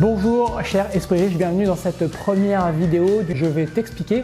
Bonjour cher esprit riche, bienvenue dans cette première vidéo. Je vais t'expliquer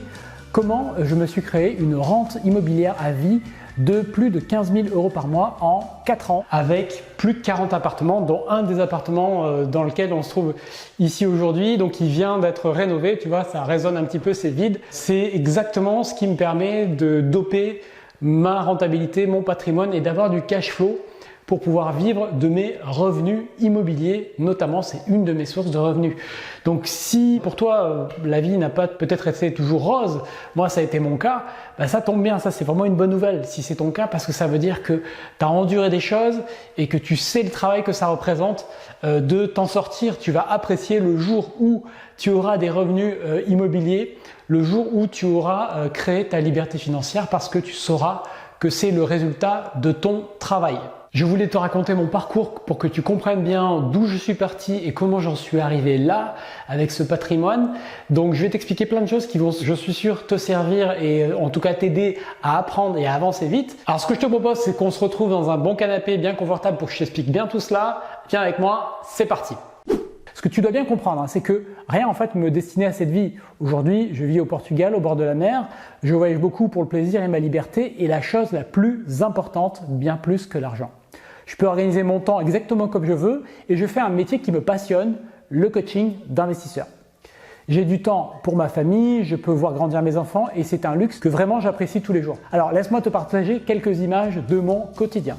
comment je me suis créé une rente immobilière à vie de plus de 15 000 € par mois en 4 ans avec plus de 40 appartements, dont un des appartements dans lequel on se trouve ici aujourd'hui. Donc il vient d'être rénové, tu vois, ça résonne un petit peu, c'est vide. C'est exactement ce qui me permet de doper ma rentabilité, mon patrimoine et d'avoir du cash flow pour pouvoir vivre de mes revenus immobiliers, notamment c'est une de mes sources de revenus. Donc si pour toi la vie n'a pas peut-être été toujours rose, moi ça a été mon cas, bah ça tombe bien, ça c'est vraiment une bonne nouvelle si c'est ton cas, parce que ça veut dire que tu as enduré des choses et que tu sais le travail que ça représente de t'en sortir. Tu vas apprécier le jour où tu auras des revenus immobiliers, le jour où tu auras créé ta liberté financière, parce que tu sauras que c'est le résultat de ton travail. Je voulais te raconter mon parcours pour que tu comprennes bien d'où je suis parti et comment j'en suis arrivé là avec ce patrimoine. Donc je vais t'expliquer plein de choses qui vont, je suis sûr, te servir et en tout cas t'aider à apprendre et à avancer vite. Alors ce que je te propose, c'est qu'on se retrouve dans un bon canapé bien confortable pour que je t'explique bien tout cela. Viens avec moi, c'est parti. Ce que tu dois bien comprendre, c'est que rien en fait me destinait à cette vie. Aujourd'hui, je vis au Portugal, au bord de la mer. Je voyage beaucoup pour le plaisir et ma liberté, et la chose la plus importante, bien plus que l'argent. Je peux organiser mon temps exactement comme je veux et je fais un métier qui me passionne, le coaching d'investisseurs. J'ai du temps pour ma famille, je peux voir grandir mes enfants et c'est un luxe que vraiment j'apprécie tous les jours. Alors laisse-moi te partager quelques images de mon quotidien.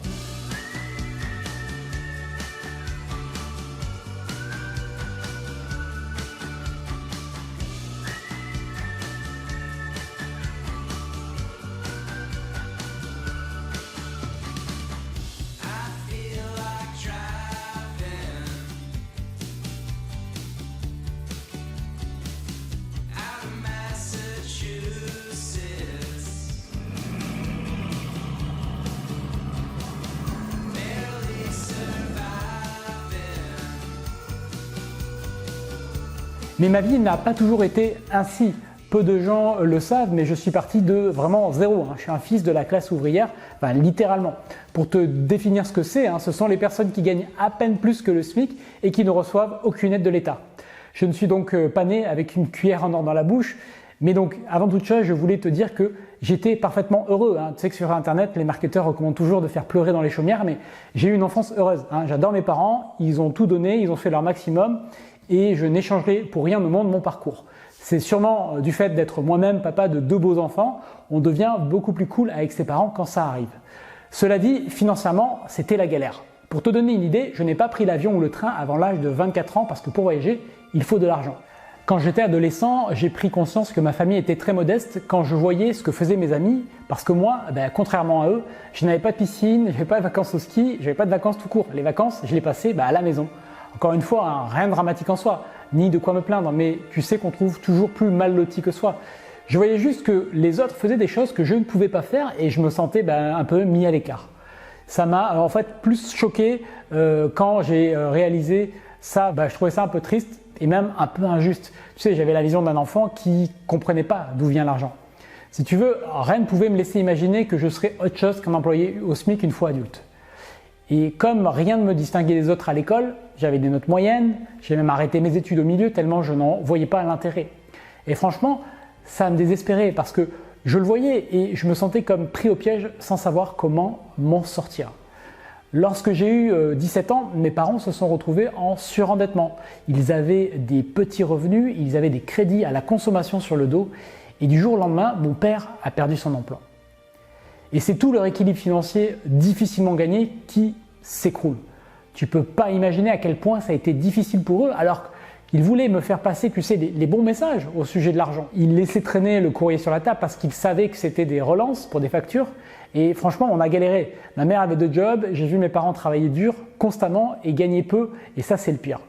Mais ma vie n'a pas toujours été ainsi. Peu de gens le savent, mais je suis parti de vraiment zéro. Je suis un fils de la classe ouvrière, enfin littéralement. Pour te définir ce que c'est, ce sont les personnes qui gagnent à peine plus que le SMIC et qui ne reçoivent aucune aide de l'État. Je ne suis donc pas né avec une cuillère en or dans la bouche, mais donc avant toute chose, je voulais te dire que j'étais parfaitement heureux. Tu sais que sur Internet, les marketeurs recommandent toujours de faire pleurer dans les chaumières, mais j'ai eu une enfance heureuse. J'adore mes parents, ils ont tout donné, ils ont fait leur maximum. Et je n'échangerai pour rien au monde mon parcours. C'est sûrement du fait d'être moi-même papa de 2 beaux enfants, on devient beaucoup plus cool avec ses parents quand ça arrive. Cela dit, financièrement, c'était la galère. Pour te donner une idée, je n'ai pas pris l'avion ou le train avant l'âge de 24 ans parce que pour voyager, il faut de l'argent. Quand j'étais adolescent, j'ai pris conscience que ma famille était très modeste quand je voyais ce que faisaient mes amis, parce que moi, contrairement à eux, je n'avais pas de piscine, je n'avais pas de vacances au ski, je n'avais pas de vacances tout court. Les vacances, je les passais à la maison. Encore une fois, rien de dramatique en soi, ni de quoi me plaindre, mais tu sais qu'on trouve toujours plus mal loti que soi. Je voyais juste que les autres faisaient des choses que je ne pouvais pas faire et je me sentais un peu mis à l'écart. Ça m'a en fait plus choqué quand j'ai réalisé ça. Je trouvais ça un peu triste et même un peu injuste. Tu sais, j'avais la vision d'un enfant qui comprenait pas d'où vient l'argent. Si tu veux, rien ne pouvait me laisser imaginer que je serais autre chose qu'un employé au SMIC une fois adulte. Et comme rien ne me distinguait des autres à l'école, j'avais des notes moyennes, j'ai même arrêté mes études au milieu tellement je n'en voyais pas l'intérêt. Et franchement, ça me désespérait parce que je le voyais et je me sentais comme pris au piège sans savoir comment m'en sortir. Lorsque j'ai eu 17 ans, mes parents se sont retrouvés en surendettement. Ils avaient des petits revenus, ils avaient des crédits à la consommation sur le dos et du jour au lendemain, mon père a perdu son emploi. Et c'est tout leur équilibre financier difficilement gagné qui s'écroule. Tu peux pas imaginer à quel point ça a été difficile pour eux alors qu'ils voulaient me faire passer, tu sais, les bons messages au sujet de l'argent. Ils laissaient traîner le courrier sur la table parce qu'ils savaient que c'était des relances pour des factures. Et franchement, on a galéré. Ma mère avait 2 jobs, j'ai vu mes parents travailler dur, constamment et gagner peu. Et ça, c'est le pire.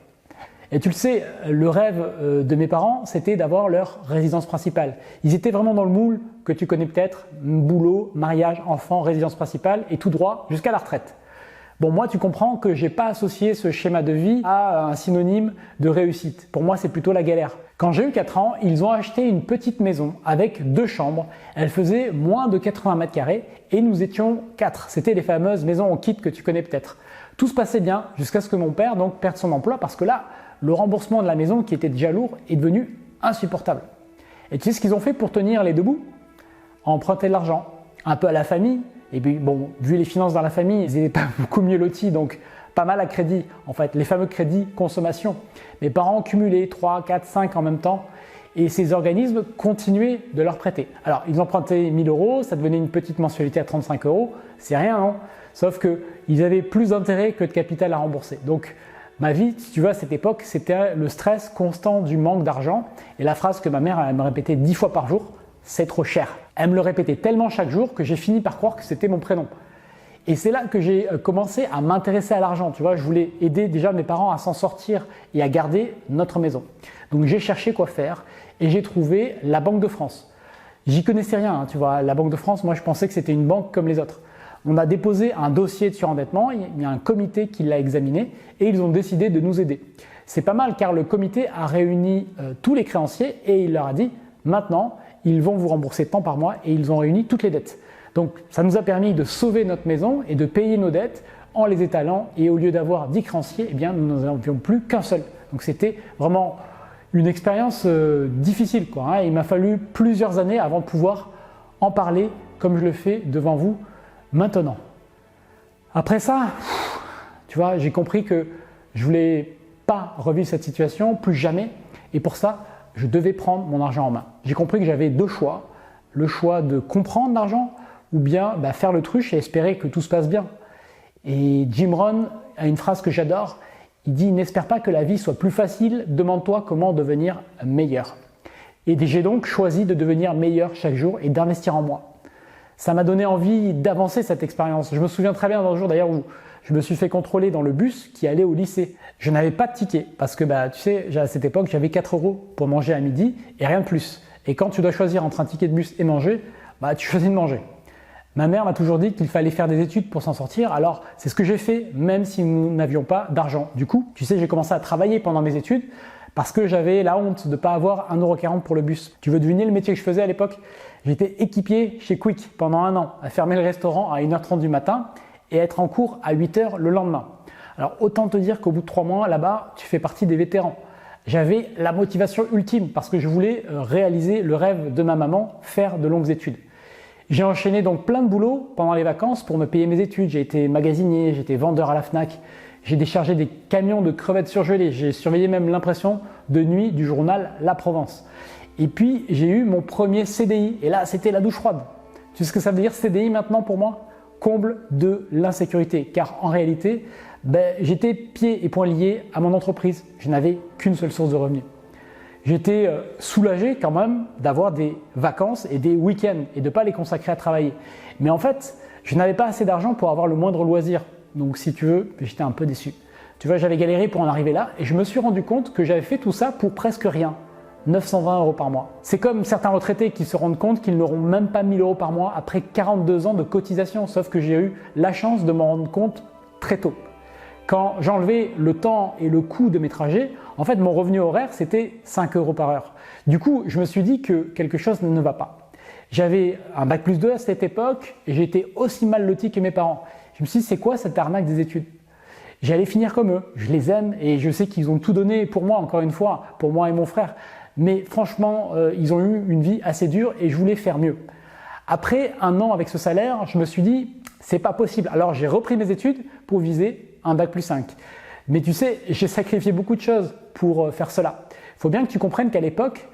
Et tu le sais, le rêve de mes parents, c'était d'avoir leur résidence principale. Ils étaient vraiment dans le moule que tu connais peut-être, boulot, mariage, enfant, résidence principale et tout droit jusqu'à la retraite. Bon, moi, tu comprends que j'ai pas associé ce schéma de vie à un synonyme de réussite. Pour moi, c'est plutôt la galère. Quand j'ai eu 4 ans, ils ont acheté une petite maison avec 2 chambres. Elle faisait moins de 80 mètres carrés et nous étions 4. C'était les fameuses maisons en kit que tu connais peut-être. Tout se passait bien jusqu'à ce que mon père donc perde son emploi parce que là, le remboursement de la maison qui était déjà lourd est devenu insupportable. Et tu sais ce qu'ils ont fait pour tenir les deux bouts? Emprunter de l'argent, un peu à la famille. Et puis bon, vu les finances dans la famille, ils n'étaient pas beaucoup mieux lotis, donc pas mal à crédit. En fait, les fameux crédits consommation. Mes parents cumulaient 3, 4, 5 en même temps. Et ces organismes continuaient de leur prêter. Alors, ils empruntaient 1 000 €, ça devenait une petite mensualité à 35 €. C'est rien, non? Sauf qu'ils avaient plus d'intérêt que de capital à rembourser. Donc, ma vie, si tu vois, à cette époque, c'était le stress constant du manque d'argent. Et la phrase que ma mère elle me répétait 10 fois par jour, c'est trop cher. Elle me le répétait tellement chaque jour que j'ai fini par croire que c'était mon prénom. Et c'est là que j'ai commencé à m'intéresser à l'argent. Tu vois, je voulais aider déjà mes parents à s'en sortir et à garder notre maison. Donc j'ai cherché quoi faire et j'ai trouvé la Banque de France. J'y connaissais rien, hein, tu vois. La Banque de France, moi je pensais que c'était une banque comme les autres. On a déposé un dossier de surendettement, il y a un comité qui l'a examiné et ils ont décidé de nous aider. C'est pas mal car le comité a réuni tous les créanciers et il leur a dit maintenant ils vont vous rembourser tant par mois et ils ont réuni toutes les dettes. Donc ça nous a permis de sauver notre maison et de payer nos dettes en les étalant et au lieu d'avoir 10 créanciers, eh bien, nous n'en avions plus qu'un seul. Donc c'était vraiment une expérience difficile, quoi, hein. Il m'a fallu plusieurs années avant de pouvoir en parler comme je le fais devant vous maintenant. Après ça, tu vois, j'ai compris que je voulais pas revivre cette situation, plus jamais, et pour ça, je devais prendre mon argent en main. J'ai compris que j'avais deux choix, le choix de comprendre l'argent ou bien faire le truche et espérer que tout se passe bien. Et Jim Rohn a une phrase que j'adore, il dit « N'espère pas que la vie soit plus facile, demande-toi comment devenir meilleur ». Et j'ai donc choisi de devenir meilleur chaque jour et d'investir en moi. Ça m'a donné envie d'avancer cette expérience. Je me souviens très bien d'un jour d'ailleurs où je me suis fait contrôler dans le bus qui allait au lycée. Je n'avais pas de ticket parce que tu sais, à cette époque j'avais 4 € pour manger à midi et rien de plus. Et quand tu dois choisir entre un ticket de bus et manger, tu choisis de manger. Ma mère m'a toujours dit qu'il fallait faire des études pour s'en sortir, alors c'est ce que j'ai fait même si nous n'avions pas d'argent. Du coup, tu sais, j'ai commencé à travailler pendant mes études parce que j'avais la honte de ne pas avoir 1,40 € pour le bus. Tu veux deviner le métier que je faisais à l'époque? J'étais équipier chez Quick pendant 1 an, à fermer le restaurant à 1h30 du matin et être en cours à 8h le lendemain. Alors autant te dire qu'au bout de 3 mois là-bas, tu fais partie des vétérans. J'avais la motivation ultime parce que je voulais réaliser le rêve de ma maman, faire de longues études. J'ai enchaîné donc plein de boulot pendant les vacances pour me payer mes études. J'ai été magasinier, j'étais vendeur à la Fnac, j'ai déchargé des camions de crevettes surgelées, j'ai surveillé même l'impression de nuit du journal La Provence. Et puis j'ai eu mon premier CDI et là c'était la douche froide. Tu sais ce que ça veut dire CDI maintenant pour moi? Comble de l'insécurité car en réalité j'étais pieds et poings liés à mon entreprise. Je n'avais qu'une seule source de revenus. J'étais soulagé quand même d'avoir des vacances et des week-ends et de ne pas les consacrer à travailler. Mais en fait, je n'avais pas assez d'argent pour avoir le moindre loisir. Donc si tu veux, j'étais un peu déçu. Tu vois, j'avais galéré pour en arriver là et je me suis rendu compte que j'avais fait tout ça pour presque rien. 920 € par mois. C'est comme certains retraités qui se rendent compte qu'ils n'auront même pas 1 000 € par mois après 42 ans de cotisation. Sauf que j'ai eu la chance de m'en rendre compte très tôt. Quand j'enlevais le temps et le coût de mes trajets, en fait mon revenu horaire c'était 5 € par heure. Du coup, je me suis dit que quelque chose ne va pas. J'avais un bac+2 à cette époque et j'étais aussi mal loti que mes parents. Je me suis dit c'est quoi cette arnaque des études? J'allais finir comme eux, je les aime et je sais qu'ils ont tout donné pour moi, encore une fois, pour moi et mon frère. Mais franchement, ils ont eu une vie assez dure et je voulais faire mieux. Après 1 an avec ce salaire, je me suis dit c'est pas possible. Alors j'ai repris mes études pour viser un bac+5. Mais tu sais, j'ai sacrifié beaucoup de choses pour faire cela. Il faut bien que tu comprennes qu'à l'époque,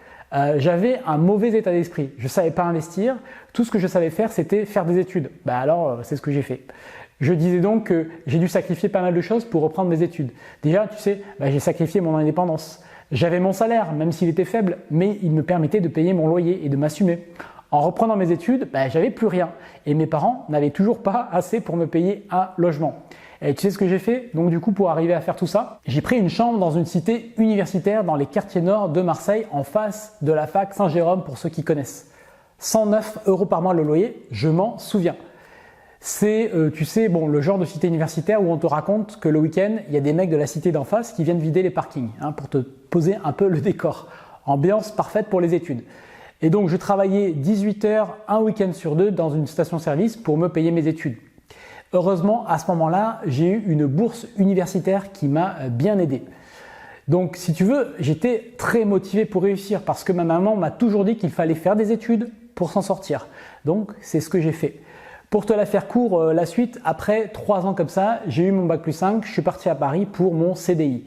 j'avais un mauvais état d'esprit. Je ne savais pas investir. Tout ce que je savais faire, c'était faire des études. Alors, c'est ce que j'ai fait. Je disais donc que j'ai dû sacrifier pas mal de choses pour reprendre mes études. Déjà, tu sais, j'ai sacrifié mon indépendance. J'avais mon salaire, même s'il était faible, mais il me permettait de payer mon loyer et de m'assumer. En reprenant mes études, j'avais plus rien. Et mes parents n'avaient toujours pas assez pour me payer un logement. Et tu sais ce que j'ai fait? Donc du coup, pour arriver à faire tout ça, j'ai pris une chambre dans une cité universitaire dans les quartiers nord de Marseille, en face de la fac Saint-Jérôme pour ceux qui connaissent. 109 € par mois le loyer, je m'en souviens. C'est, tu sais, le genre de cité universitaire où on te raconte que le week-end, il y a des mecs de la cité d'en face qui viennent vider les parkings, pour te poser un peu le décor. Ambiance parfaite pour les études. Et donc je travaillais 18 heures, un week-end sur 2 dans une station-service pour me payer mes études. Heureusement, à ce moment-là, j'ai eu une bourse universitaire qui m'a bien aidé. Donc si tu veux, j'étais très motivé pour réussir parce que ma maman m'a toujours dit qu'il fallait faire des études pour s'en sortir. Donc c'est ce que j'ai fait. Pour te la faire court, la suite, après 3 ans comme ça, j'ai eu mon bac+5, je suis parti à Paris pour mon CDI.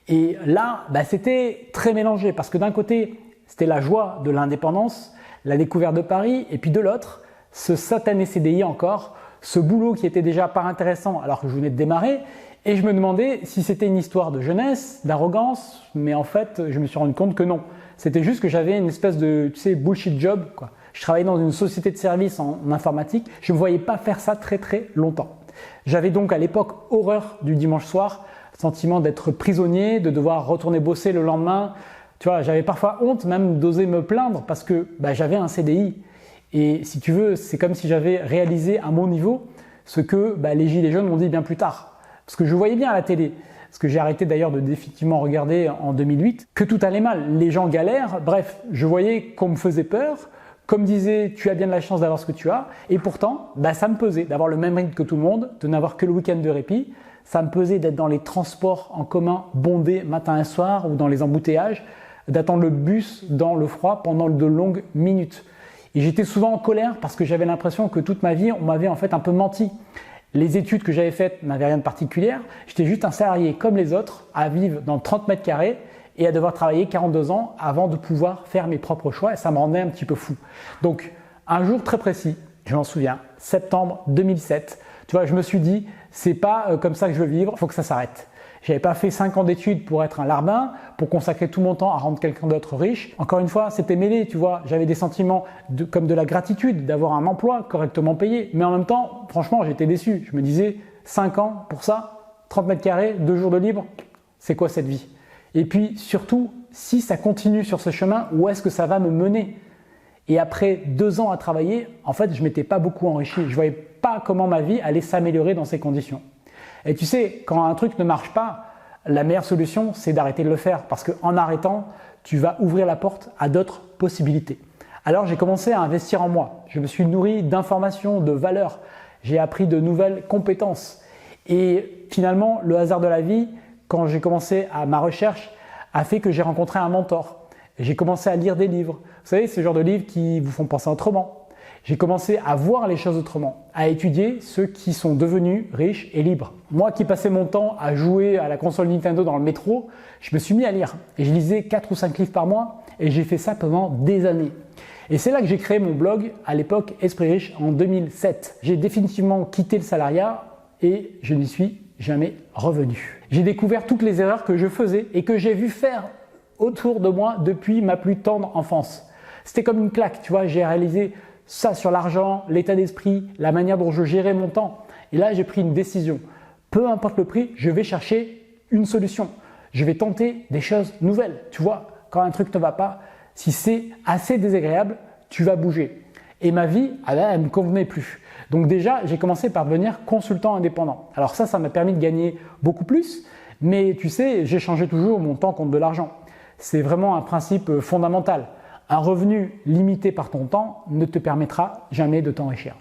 Et là, c'était très mélangé parce que d'un côté, c'était la joie de l'indépendance, la découverte de Paris, et puis de l'autre, ce satané CDI encore, ce boulot qui était déjà pas intéressant alors que je venais de démarrer. Et je me demandais si c'était une histoire de jeunesse, d'arrogance, mais en fait, je me suis rendu compte que non. C'était juste que j'avais une espèce de, bullshit job, quoi. Je travaillais dans une société de services en informatique. Je ne me voyais pas faire ça très très longtemps. J'avais donc à l'époque horreur du dimanche soir, sentiment d'être prisonnier, de devoir retourner bosser le lendemain. Tu vois, j'avais parfois honte même d'oser me plaindre parce que j'avais un CDI. Et si tu veux, c'est comme si j'avais réalisé à mon niveau ce que les gilets jaunes m'ont dit bien plus tard. Parce que je voyais bien à la télé, parce que j'ai arrêté d'ailleurs de définitivement regarder en 2008, que tout allait mal, les gens galèrent, bref, je voyais qu'on me faisait peur, qu'on me disait tu as bien de la chance d'avoir ce que tu as, et pourtant ça me pesait d'avoir le même rythme que tout le monde, de n'avoir que le week-end de répit, ça me pesait d'être dans les transports en commun bondés matin et soir ou dans les embouteillages, d'attendre le bus dans le froid pendant de longues minutes. Et j'étais souvent en colère parce que j'avais l'impression que toute ma vie on m'avait en fait un peu menti. Les études que j'avais faites n'avaient rien de particulier. J'étais juste un salarié comme les autres à vivre dans 30 mètres carrés et à devoir travailler 42 ans avant de pouvoir faire mes propres choix et ça me rendait un petit peu fou. Donc un jour très précis, je m'en souviens, septembre 2007, tu vois, je me suis dit c'est pas comme ça que je veux vivre, il faut que ça s'arrête. J'avais pas fait 5 ans d'études pour être un larbin, pour consacrer tout mon temps à rendre quelqu'un d'autre riche. Encore une fois, c'était mêlé, tu vois. J'avais des sentiments comme de la gratitude d'avoir un emploi correctement payé. Mais en même temps, franchement, j'étais déçu. Je me disais, 5 ans pour ça, 30 mètres carrés, 2 jours de libre, c'est quoi cette vie? Et puis surtout, si ça continue sur ce chemin, où est-ce que ça va me mener? Et après 2 ans à travailler, en fait, je m'étais pas beaucoup enrichi. Je voyais pas comment ma vie allait s'améliorer dans ces conditions. Et tu sais, quand un truc ne marche pas, la meilleure solution, c'est d'arrêter de le faire parce qu'en arrêtant, tu vas ouvrir la porte à d'autres possibilités. Alors j'ai commencé à investir en moi. Je me suis nourri d'informations, de valeurs. J'ai appris de nouvelles compétences. Et finalement, le hasard de la vie, quand j'ai commencé à ma recherche, a fait que j'ai rencontré un mentor. J'ai commencé à lire des livres. Vous savez, ce genre de livres qui vous font penser autrement. J'ai commencé à voir les choses autrement, à étudier ceux qui sont devenus riches et libres. Moi qui passais mon temps à jouer à la console Nintendo dans le métro, je me suis mis à lire. Et je lisais 4 ou 5 livres par mois et j'ai fait ça pendant des années. Et c'est là que j'ai créé mon blog à l'époque Esprit Riche en 2007. J'ai définitivement quitté le salariat et je n'y suis jamais revenu. J'ai découvert toutes les erreurs que je faisais et que j'ai vu faire autour de moi depuis ma plus tendre enfance. C'était comme une claque, tu vois, j'ai réalisé ça sur l'argent, l'état d'esprit, la manière dont je gérais mon temps. Et là, j'ai pris une décision. Peu importe le prix, je vais chercher une solution. Je vais tenter des choses nouvelles. Tu vois, quand un truc ne va pas, si c'est assez désagréable, tu vas bouger. Et ma vie, elle ne me convenait plus. Donc déjà, j'ai commencé par devenir consultant indépendant. Alors ça m'a permis de gagner beaucoup plus. Mais tu sais, j'ai changé toujours mon temps contre de l'argent. C'est vraiment un principe fondamental. Un revenu limité par ton temps ne te permettra jamais de t'enrichir.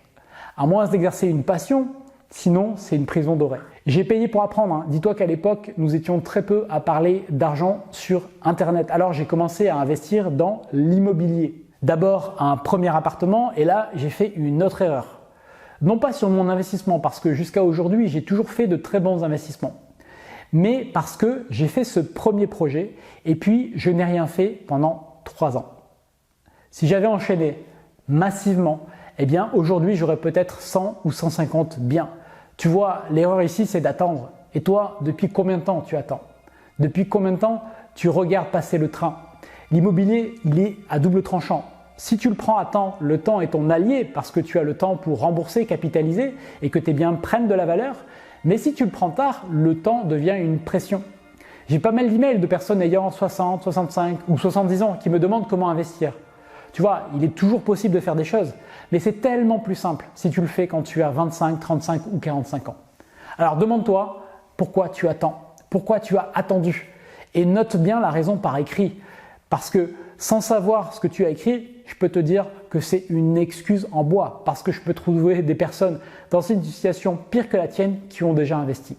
À moins d'exercer une passion, sinon c'est une prison dorée. J'ai payé pour apprendre. Dis-toi qu'à l'époque, nous étions très peu à parler d'argent sur Internet. Alors j'ai commencé à investir dans l'immobilier. D'abord un premier appartement et là j'ai fait une autre erreur. Non pas sur mon investissement parce que jusqu'à aujourd'hui j'ai toujours fait de très bons investissements. Mais parce que j'ai fait ce premier projet et puis je n'ai rien fait pendant 3 ans. Si j'avais enchaîné massivement, eh bien aujourd'hui j'aurais peut-être 100 ou 150 biens. Tu vois, l'erreur ici c'est d'attendre. Et toi, depuis combien de temps tu attends? Depuis combien de temps tu regardes passer le train? L'immobilier, il est à double tranchant. Si tu le prends à temps, le temps est ton allié parce que tu as le temps pour rembourser, capitaliser et que tes biens prennent de la valeur. Mais si tu le prends tard, le temps devient une pression. J'ai pas mal d'emails de personnes ayant 60, 65 ou 70 ans qui me demandent comment investir. Tu vois, il est toujours possible de faire des choses, mais c'est tellement plus simple si tu le fais quand tu as 25, 35 ou 45 ans. Alors demande-toi pourquoi tu attends, pourquoi tu as attendu et note bien la raison par écrit parce que sans savoir ce que tu as écrit, je peux te dire que c'est une excuse en bois parce que je peux trouver des personnes dans une situation pire que la tienne qui ont déjà investi.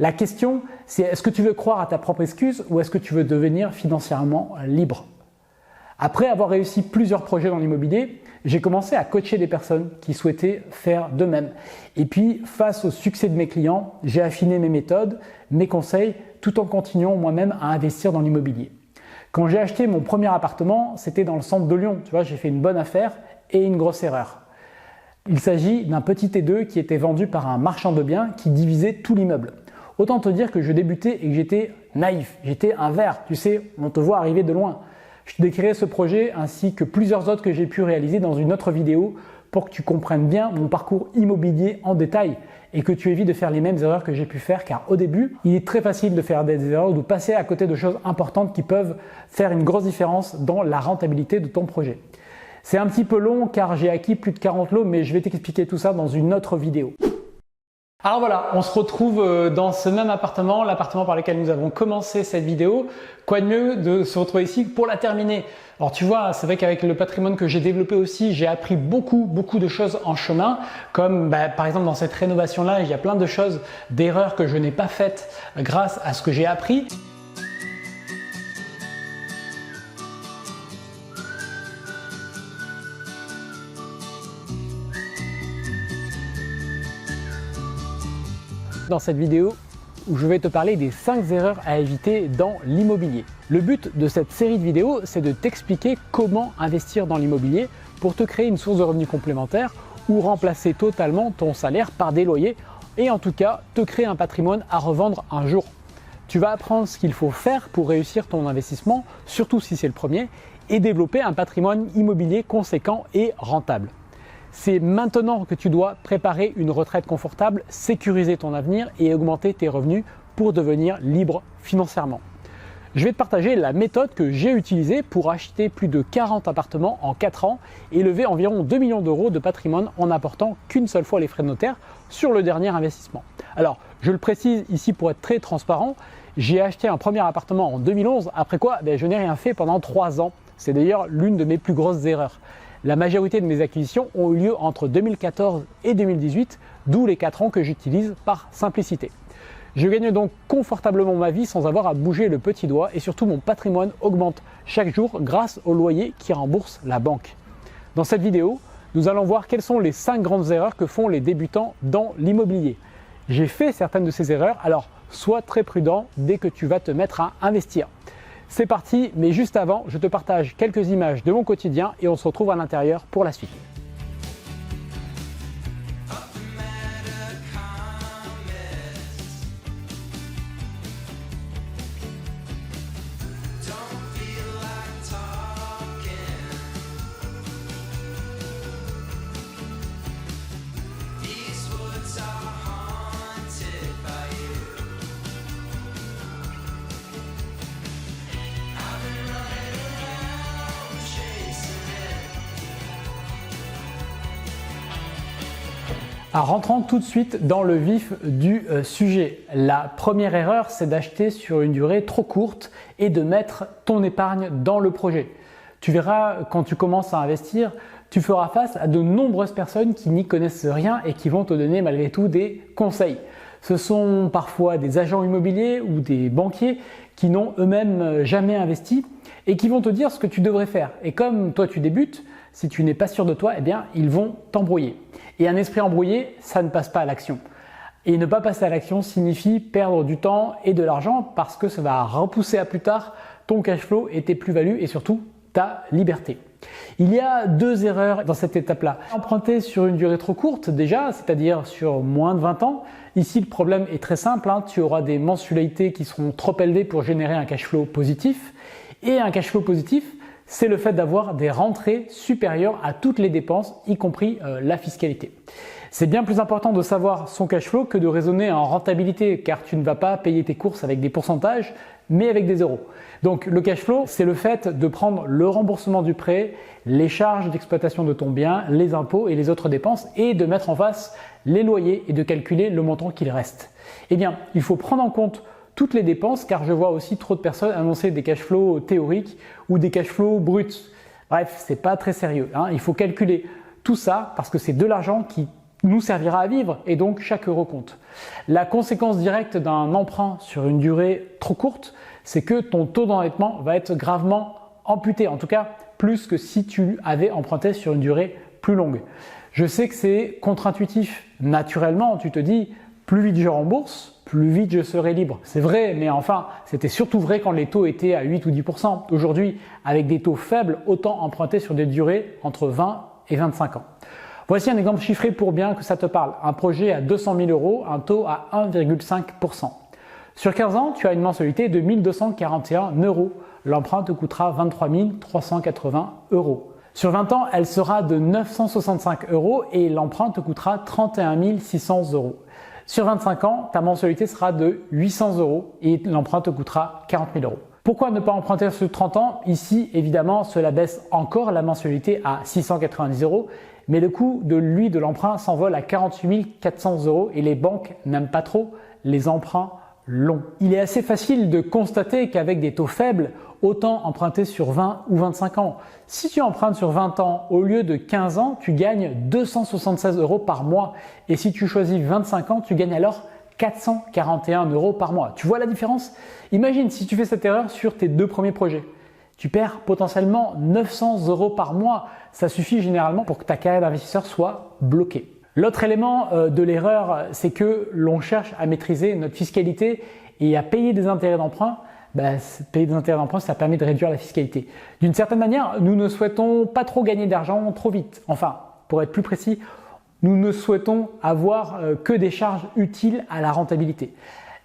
La question, c'est est-ce que tu veux croire à ta propre excuse ou est-ce que tu veux devenir financièrement libre? Après avoir réussi plusieurs projets dans l'immobilier, j'ai commencé à coacher des personnes qui souhaitaient faire de même. Et puis, face au succès de mes clients, j'ai affiné mes méthodes, mes conseils, tout en continuant moi-même à investir dans l'immobilier. Quand j'ai acheté mon premier appartement, c'était dans le centre de Lyon. Tu vois, j'ai fait une bonne affaire et une grosse erreur. Il s'agit d'un petit T2 qui était vendu par un marchand de biens qui divisait tout l'immeuble. Autant te dire que je débutais et que j'étais naïf, j'étais un ver, tu sais, on te voit arriver de loin. Je te décrirai ce projet ainsi que plusieurs autres que j'ai pu réaliser dans une autre vidéo pour que tu comprennes bien mon parcours immobilier en détail et que tu évites de faire les mêmes erreurs que j'ai pu faire, car au début, il est très facile de faire des erreurs ou de passer à côté de choses importantes qui peuvent faire une grosse différence dans la rentabilité de ton projet. C'est un petit peu long car j'ai acquis plus de 40 lots, mais je vais t'expliquer tout ça dans une autre vidéo. Alors voilà, on se retrouve dans ce même appartement, l'appartement par lequel nous avons commencé cette vidéo. Quoi de mieux de se retrouver ici pour la terminer? Alors tu vois, c'est vrai qu'avec le patrimoine que j'ai développé aussi, j'ai appris beaucoup de choses en chemin, comme par exemple dans cette rénovation-là, il y a plein de choses, d'erreurs que je n'ai pas faites grâce à ce que j'ai appris. Dans cette vidéo où je vais te parler des 5 erreurs à éviter dans l'immobilier. Le but de cette série de vidéos, c'est de t'expliquer comment investir dans l'immobilier pour te créer une source de revenus complémentaire ou remplacer totalement ton salaire par des loyers et en tout cas te créer un patrimoine à revendre un jour. Tu vas apprendre ce qu'il faut faire pour réussir ton investissement, surtout si c'est le premier, et développer un patrimoine immobilier conséquent et rentable. C'est maintenant que tu dois préparer une retraite confortable, sécuriser ton avenir et augmenter tes revenus pour devenir libre financièrement. Je vais te partager la méthode que j'ai utilisée pour acheter plus de 40 appartements en 4 ans et lever environ 2 millions d'euros de patrimoine en n'apportant qu'une seule fois les frais de notaire sur le dernier investissement. Alors, je le précise ici pour être très transparent, j'ai acheté un premier appartement en 2011, après quoi je n'ai rien fait pendant 3 ans. C'est d'ailleurs l'une de mes plus grosses erreurs. La majorité de mes acquisitions ont eu lieu entre 2014 et 2018, d'où les 4 ans que j'utilise par simplicité. Je gagne donc confortablement ma vie sans avoir à bouger le petit doigt et surtout mon patrimoine augmente chaque jour grâce au loyer qui rembourse la banque. Dans cette vidéo, nous allons voir quelles sont les 5 grandes erreurs que font les débutants dans l'immobilier. J'ai fait certaines de ces erreurs, alors sois très prudent dès que tu vas te mettre à investir. C'est parti, mais juste avant, je te partage quelques images de mon quotidien et on se retrouve à l'intérieur pour la suite. Alors, rentrons tout de suite dans le vif du sujet. La première erreur, c'est d'acheter sur une durée trop courte et de mettre ton épargne dans le projet. Tu verras, quand tu commences à investir, tu feras face à de nombreuses personnes qui n'y connaissent rien et qui vont te donner malgré tout des conseils. Ce sont parfois des agents immobiliers ou des banquiers qui n'ont eux-mêmes jamais investi et qui vont te dire ce que tu devrais faire. Et comme toi tu débutes, si tu n'es pas sûr de toi, ils vont t'embrouiller. Et un esprit embrouillé, ça ne passe pas à l'action. Et ne pas passer à l'action signifie perdre du temps et de l'argent parce que ça va repousser à plus tard ton cash flow et tes plus-values et surtout ta liberté. Il y a 2 erreurs dans cette étape-là. Emprunter sur une durée trop courte déjà, c'est-à-dire sur moins de 20 ans. Ici, le problème est très simple. Tu auras des mensualités qui seront trop élevées pour générer un cash flow positif. Et un cash flow positif, c'est le fait d'avoir des rentrées supérieures à toutes les dépenses, y compris la fiscalité. C'est bien plus important de savoir son cash flow que de raisonner en rentabilité, car tu ne vas pas payer tes courses avec des pourcentages, mais avec des euros. Donc le cash flow, c'est le fait de prendre le remboursement du prêt, les charges d'exploitation de ton bien, les impôts et les autres dépenses, et de mettre en face les loyers et de calculer le montant qu'il reste. Eh bien, il faut prendre en compte toutes les dépenses, car je vois aussi trop de personnes annoncer des cash flows théoriques ou des cash flows bruts. Bref, c'est pas très sérieux. Il faut calculer tout ça parce que c'est de l'argent qui nous servira à vivre et donc chaque euro compte. La conséquence directe d'un emprunt sur une durée trop courte, c'est que ton taux d'endettement va être gravement amputé, en tout cas plus que si tu avais emprunté sur une durée plus longue. Je sais que c'est contre-intuitif. Naturellement, tu te dis plus vite je rembourse, plus vite je serai libre. C'est vrai, mais enfin, c'était surtout vrai quand les taux étaient à 8 ou 10%. Aujourd'hui, avec des taux faibles, autant emprunter sur des durées entre 20 et 25 ans. Voici un exemple chiffré pour bien que ça te parle. Un projet à 200 000 euros, un taux à 1,5%. Sur 15 ans, tu as une mensualité de 1 241 euros. L'emprunt te coûtera 23 380 euros. Sur 20 ans, elle sera de 965 euros et l'emprunt te coûtera 31 600 euros. Sur 25 ans, ta mensualité sera de 800 euros et l'emprunt te coûtera 40 000 euros. Pourquoi ne pas emprunter sur 30 ans? Ici, évidemment, cela baisse encore la mensualité à 690 euros, mais le coût de l'emprunt s'envole à 48 400 euros et les banques n'aiment pas trop les emprunts longs. Il est assez facile de constater qu'avec des taux faibles, autant emprunter sur 20 ou 25 ans. Si tu empruntes sur 20 ans, au lieu de 15 ans, tu gagnes 276 euros par mois. Et si tu choisis 25 ans, tu gagnes alors 441 euros par mois. Tu vois la différence? Imagine si tu fais cette erreur sur tes 2 premiers projets. Tu perds potentiellement 900 euros par mois. Ça suffit généralement pour que ta carrière d'investisseur soit bloquée. L'autre élément de l'erreur, c'est que l'on cherche à maîtriser notre fiscalité et à payer des intérêts d'emprunt. Payer des intérêts d'emprunt, ça permet de réduire la fiscalité. D'une certaine manière, nous ne souhaitons pas trop gagner d'argent trop vite. Enfin, pour être plus précis, nous ne souhaitons avoir que des charges utiles à la rentabilité.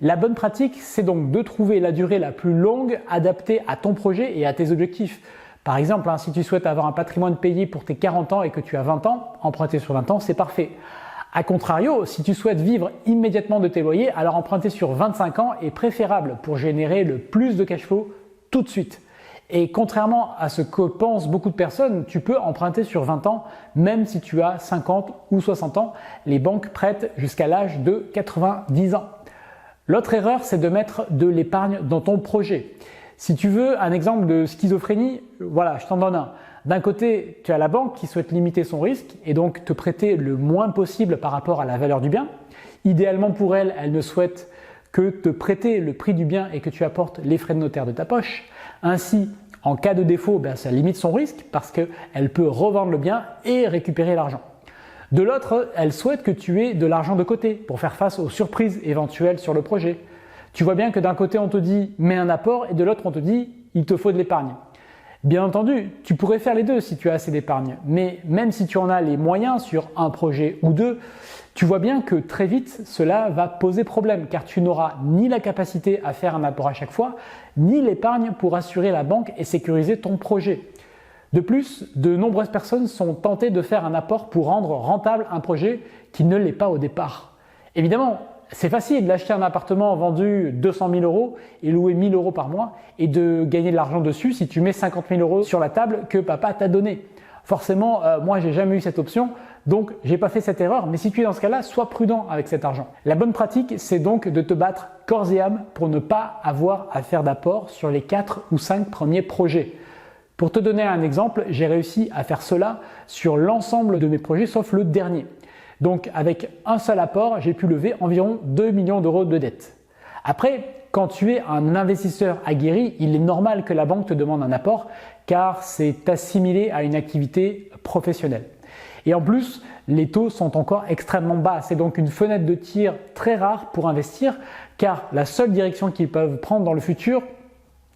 La bonne pratique, c'est donc de trouver la durée la plus longue adaptée à ton projet et à tes objectifs. Par exemple, si tu souhaites avoir un patrimoine payé pour tes 40 ans et que tu as 20 ans, emprunter sur 20 ans, c'est parfait. A contrario, si tu souhaites vivre immédiatement de tes loyers, alors emprunter sur 25 ans est préférable pour générer le plus de cash flow tout de suite. Et contrairement à ce que pensent beaucoup de personnes, tu peux emprunter sur 20 ans même si tu as 50 ou 60 ans. Les banques prêtent jusqu'à l'âge de 90 ans. L'autre erreur, c'est de mettre de l'épargne dans ton projet. Si tu veux un exemple de schizophrénie, voilà, je t'en donne un. D'un côté, tu as la banque qui souhaite limiter son risque et donc te prêter le moins possible par rapport à la valeur du bien. Idéalement pour elle, elle ne souhaite que te prêter le prix du bien et que tu apportes les frais de notaire de ta poche. Ainsi, en cas de défaut, ça limite son risque parce qu'elle peut revendre le bien et récupérer l'argent. De l'autre, elle souhaite que tu aies de l'argent de côté pour faire face aux surprises éventuelles sur le projet. Tu vois bien que d'un côté on te dit mets un apport et de l'autre on te dit il te faut de l'épargne. Bien entendu, tu pourrais faire les deux si tu as assez d'épargne, mais même si tu en as les moyens sur un projet ou deux, tu vois bien que très vite cela va poser problème car tu n'auras ni la capacité à faire un apport à chaque fois, ni l'épargne pour assurer la banque et sécuriser ton projet. De plus, de nombreuses personnes sont tentées de faire un apport pour rendre rentable un projet qui ne l'est pas au départ. Évidemment, c'est facile d'acheter un appartement vendu 200 000 euros et louer 1 000 euros par mois et de gagner de l'argent dessus si tu mets 50 000 euros sur la table que papa t'a donné. Forcément, moi j'ai jamais eu cette option, donc j'ai pas fait cette erreur, mais si tu es dans ce cas-là, sois prudent avec cet argent. La bonne pratique, c'est donc de te battre corps et âme pour ne pas avoir à faire d'apport sur les 4 ou 5 premiers projets. Pour te donner un exemple, j'ai réussi à faire cela sur l'ensemble de mes projets sauf le dernier. Donc avec un seul apport, j'ai pu lever environ 2 millions d'euros de dettes. Après, quand tu es un investisseur aguerri, il est normal que la banque te demande un apport car c'est assimilé à une activité professionnelle. Et en plus, les taux sont encore extrêmement bas. C'est donc une fenêtre de tir très rare pour investir car la seule direction qu'ils peuvent prendre dans le futur,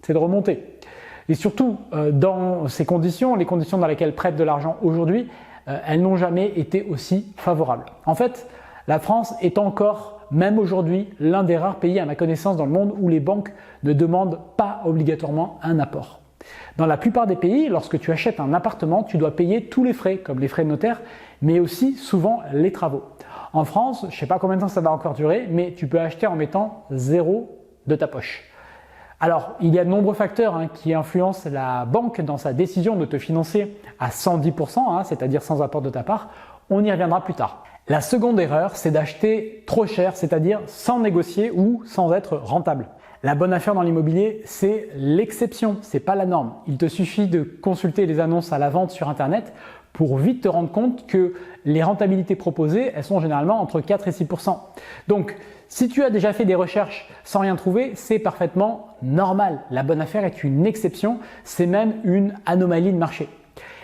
c'est de remonter. Et surtout, dans ces conditions, les conditions dans lesquelles prêtent de l'argent aujourd'hui, elles n'ont jamais été aussi favorables. En fait, la France est encore, même aujourd'hui, l'un des rares pays à ma connaissance dans le monde où les banques ne demandent pas obligatoirement un apport. Dans la plupart des pays, lorsque tu achètes un appartement, tu dois payer tous les frais, comme les frais de notaire, mais aussi souvent les travaux. En France, je ne sais pas combien de temps ça va encore durer, mais tu peux acheter en mettant 0 de ta poche. Alors, il y a de nombreux facteurs qui influencent la banque dans sa décision de te financer à 110%, c'est-à-dire sans apport de ta part. On y reviendra plus tard. La seconde erreur, c'est d'acheter trop cher, c'est-à-dire sans négocier ou sans être rentable. La bonne affaire dans l'immobilier, c'est l'exception, c'est pas la norme. Il te suffit de consulter les annonces à la vente sur Internet pour vite te rendre compte que les rentabilités proposées, elles sont généralement entre 4 et 6%. Donc, si tu as déjà fait des recherches sans rien trouver, c'est parfaitement normal. La bonne affaire est une exception, c'est même une anomalie de marché.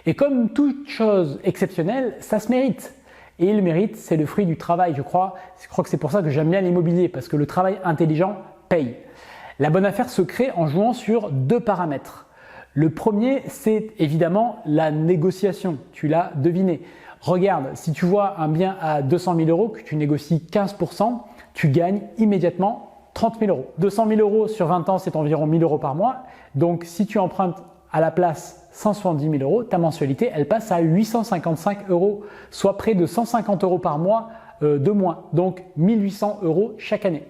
Et comme toute chose exceptionnelle, ça se mérite. Et le mérite, c'est le fruit du travail, je crois. Je crois que c'est pour ça que j'aime bien l'immobilier, parce que le travail intelligent paye. La bonne affaire se crée en jouant sur 2 paramètres. Le premier, c'est évidemment la négociation. Tu l'as deviné. Regarde, si tu vois un bien à 200 000 euros, que tu négocies 15%, tu gagnes immédiatement 30 000 euros. 200 000 euros sur 20 ans, c'est environ 1 000 euros par mois. Donc, si tu empruntes à la place 170 000 euros, ta mensualité, elle passe à 855 euros, soit près de 150 euros par mois de moins. Donc, 1 800 euros chaque année.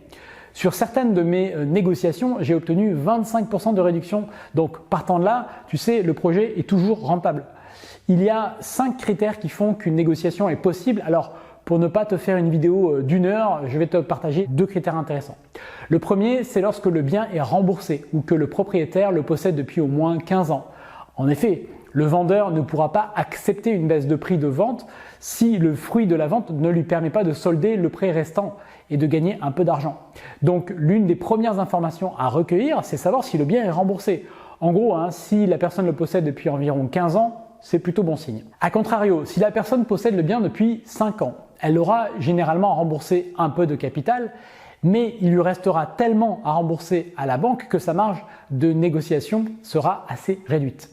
Sur certaines de mes négociations, j'ai obtenu 25% de réduction. Donc, partant de là, tu sais, le projet est toujours rentable. Il y a 5 critères qui font qu'une négociation est possible. Alors, pour ne pas te faire une vidéo d'1 heure, je vais te partager 2 critères intéressants. Le premier, c'est lorsque le bien est remboursé ou que le propriétaire le possède depuis au moins 15 ans. En effet, le vendeur ne pourra pas accepter une baisse de prix de vente si le fruit de la vente ne lui permet pas de solder le prêt restant et de gagner un peu d'argent. Donc, l'une des premières informations à recueillir, c'est savoir si le bien est remboursé. En gros, si la personne le possède depuis environ 15 ans, c'est plutôt bon signe. A contrario, si la personne possède le bien depuis 5 ans, elle aura généralement remboursé un peu de capital, mais il lui restera tellement à rembourser à la banque que sa marge de négociation sera assez réduite.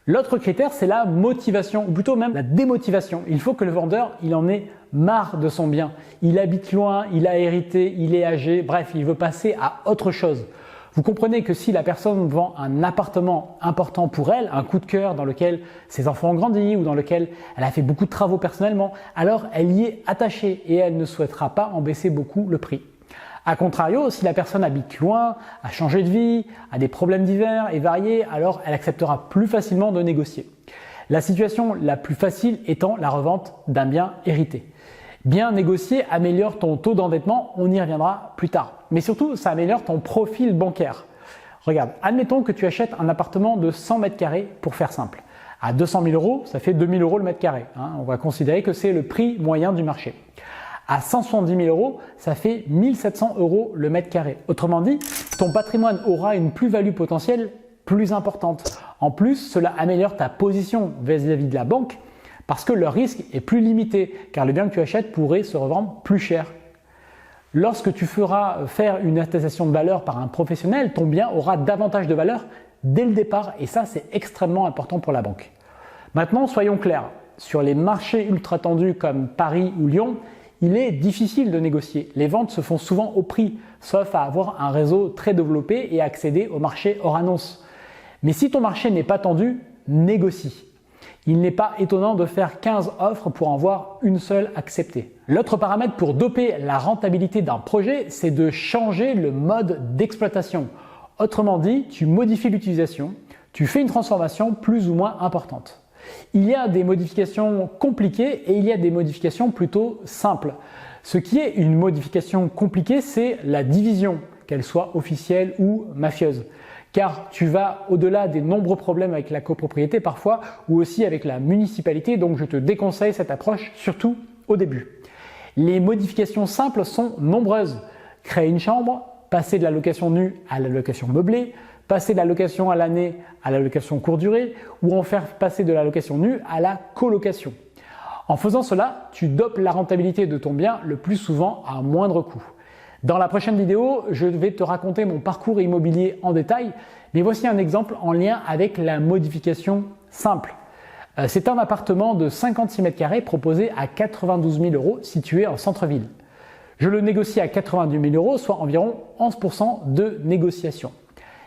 L'autre critère, c'est la motivation, ou plutôt même la démotivation. Il faut que le vendeur, il en ait marre de son bien. Il habite loin, il a hérité, il est âgé, bref, il veut passer à autre chose. Vous comprenez que si la personne vend un appartement important pour elle, un coup de cœur dans lequel ses enfants ont grandi ou dans lequel elle a fait beaucoup de travaux personnellement, alors elle y est attachée et elle ne souhaitera pas en baisser beaucoup le prix. A contrario, si la personne habite loin, a changé de vie, a des problèmes divers et variés, alors elle acceptera plus facilement de négocier. La situation la plus facile étant la revente d'un bien hérité. Bien négocier améliore ton taux d'endettement, on y reviendra plus tard. Mais surtout, ça améliore ton profil bancaire. Regarde, admettons que tu achètes un appartement de 100 mètres carrés pour faire simple. À 200 000 euros, ça fait 2 000 euros le mètre carré. On va considérer que c'est le prix moyen du marché. À 170 000 euros, ça fait 1 700 euros le mètre carré. Autrement dit, ton patrimoine aura une plus-value potentielle plus importante. En plus, cela améliore ta position vis-à-vis de la banque parce que le risque est plus limité car le bien que tu achètes pourrait se revendre plus cher. Lorsque tu feras faire une attestation de valeur par un professionnel, ton bien aura davantage de valeur dès le départ et ça, c'est extrêmement important pour la banque. Maintenant, soyons clairs. Sur les marchés ultra tendus comme Paris ou Lyon, il est difficile de négocier. Les ventes se font souvent au prix, sauf à avoir un réseau très développé et accéder au marché hors annonce. Mais si ton marché n'est pas tendu, négocie. Il n'est pas étonnant de faire 15 offres pour en voir une seule acceptée. L'autre paramètre pour doper la rentabilité d'un projet, c'est de changer le mode d'exploitation. Autrement dit, tu modifies l'utilisation, tu fais une transformation plus ou moins importante. Il y a des modifications compliquées et il y a des modifications plutôt simples. Ce qui est une modification compliquée, c'est la division, qu'elle soit officielle ou mafieuse. Car tu vas au-delà des nombreux problèmes avec la copropriété parfois ou aussi avec la municipalité, donc je te déconseille cette approche, surtout au début. Les modifications simples sont nombreuses. Créer une chambre, passer de la location nue à la location meublée, passer de la location à l'année à la location courte durée ou en faire passer de la location nue à la colocation. En faisant cela, tu dopes la rentabilité de ton bien le plus souvent à moindre coût. Dans la prochaine vidéo, je vais te raconter mon parcours immobilier en détail, mais voici un exemple en lien avec la modification simple. C'est un appartement de 56 mètres carrés proposé à 92 000 euros situé en centre-ville. Je le négocie à 82 000 euros, soit environ 11% de négociation.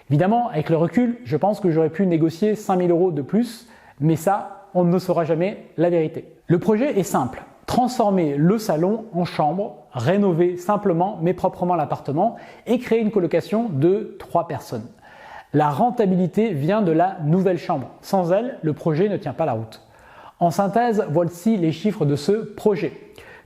Évidemment, avec le recul, je pense que j'aurais pu négocier 5 000 euros de plus, mais ça, on ne saura jamais la vérité. Le projet est simple. Transformer le salon en chambre, rénover simplement mais proprement l'appartement et créer une colocation de 3 personnes. La rentabilité vient de la nouvelle chambre. Sans elle, le projet ne tient pas la route. En synthèse, voici les chiffres de ce projet.